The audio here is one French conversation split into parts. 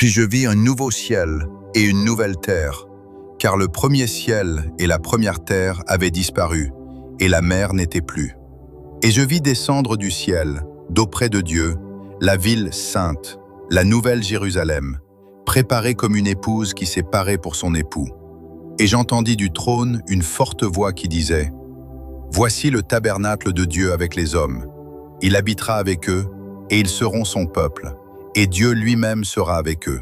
Puis je vis un nouveau ciel et une nouvelle terre, car le premier ciel et la première terre avaient disparu, et la mer n'était plus. Et je vis descendre du ciel, d'auprès de Dieu, la ville sainte, la nouvelle Jérusalem, préparée comme une épouse qui s'est parée pour son époux. Et j'entendis du trône une forte voix qui disait : Voici le tabernacle de Dieu avec les hommes. Il habitera avec eux, et ils seront son peuple, et Dieu lui-même sera avec eux.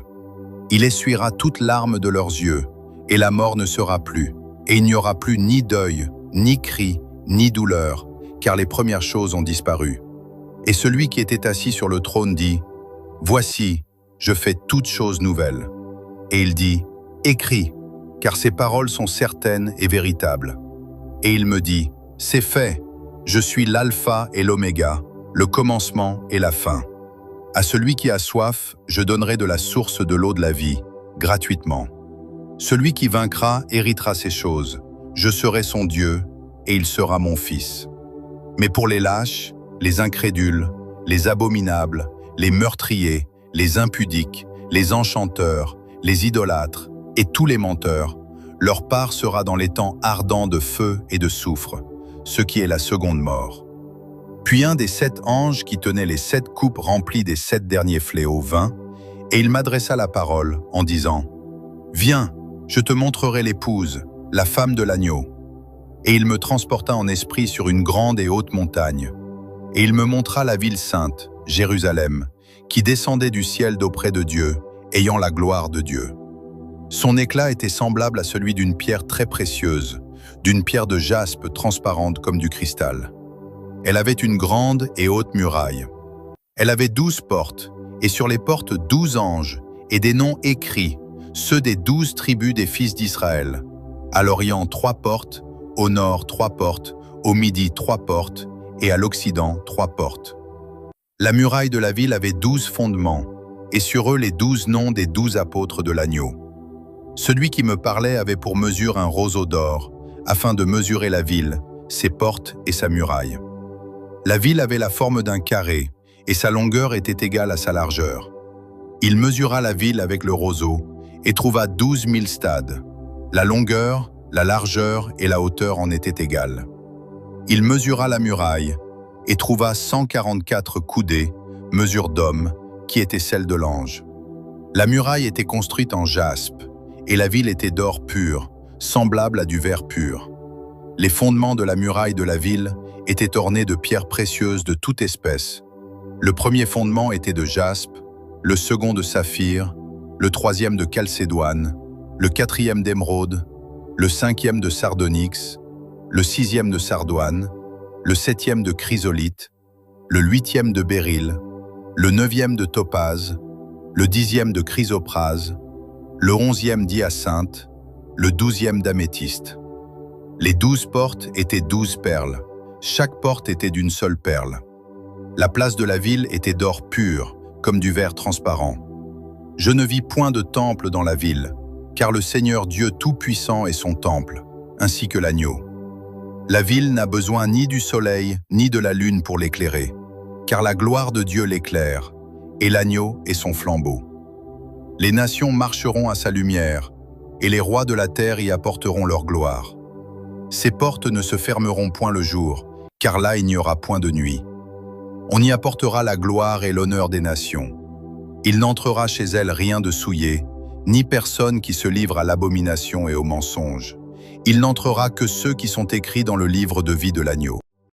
Il essuiera toute larme de leurs yeux, et la mort ne sera plus, et il n'y aura plus ni deuil, ni cri, ni douleur, car les premières choses ont disparu. Et celui qui était assis sur le trône dit : Voici, je fais toutes choses nouvelles. Et il dit : Écris, car ces paroles sont certaines et véritables. Et il me dit : C'est fait, je suis l'alpha et l'oméga, le commencement et la fin. À celui qui a soif, je donnerai de la source de l'eau de la vie, gratuitement. Celui qui vaincra héritera ces choses. Je serai son Dieu, et il sera mon fils. Mais pour les lâches, les incrédules, les abominables, les meurtriers, les impudiques, les enchanteurs, les idolâtres et tous les menteurs, leur part sera dans les temps ardents de feu et de soufre, ce qui est la seconde mort. Puis un des 7 anges qui tenait les 7 coupes remplies des 7 derniers fléaux vint, et il m'adressa la parole en disant : Viens, je te montrerai l'épouse, la femme de l'agneau. Et il me transporta en esprit sur une grande et haute montagne. Et il me montra la ville sainte, Jérusalem, qui descendait du ciel d'auprès de Dieu, ayant la gloire de Dieu. Son éclat était semblable à celui d'une pierre très précieuse, d'une pierre de jaspe transparente comme du cristal. Elle avait une grande et haute muraille. Elle avait 12 portes, et sur les portes 12 anges, et des noms écrits, ceux des 12 tribus des fils d'Israël. À l'Orient 3 portes, au Nord 3 portes, au Midi 3 portes, et à l'Occident 3 portes. La muraille de la ville avait 12 fondements, et sur eux les 12 noms des 12 apôtres de l'agneau. Celui qui me parlait avait pour mesure un roseau d'or, afin de mesurer la ville, ses portes et sa muraille. La ville avait la forme d'un carré, et sa longueur était égale à sa largeur. Il mesura la ville avec le roseau, et trouva 12 000 stades. La longueur, la largeur et la hauteur en étaient égales. Il mesura la muraille, et trouva 144 coudées, mesure d'homme, qui était celle de l'ange. La muraille était construite en jaspe, et la ville était d'or pur, semblable à du verre pur. Les fondements de la muraille de la ville étaient ornés de pierres précieuses de toute espèce. Le premier fondement était de jaspe, le second de saphir, le troisième de chalcédoine, le quatrième d'émeraude, le cinquième de sardonyx, le sixième de sardoine, le septième de chrysolite, le huitième de béryl, le neuvième de topaze, le 10e de chrysoprase, le 11e d'hyacinthe, le 12e d'améthyste. Les 12 portes étaient 12 perles. Chaque porte était d'une seule perle. La place de la ville était d'or pur, comme du verre transparent. Je ne vis point de temple dans la ville, car le Seigneur Dieu Tout-Puissant est son temple, ainsi que l'agneau. La ville n'a besoin ni du soleil, ni de la lune pour l'éclairer, car la gloire de Dieu l'éclaire, et l'agneau est son flambeau. Les nations marcheront à sa lumière, et les rois de la terre y apporteront leur gloire. Ses portes ne se fermeront point le jour, car là il n'y aura point de nuit. On y apportera la gloire et l'honneur des nations. Il n'entrera chez elles rien de souillé, ni personne qui se livre à l'abomination et au mensonge. Il n'entrera que ceux qui sont écrits dans le livre de vie de l'agneau.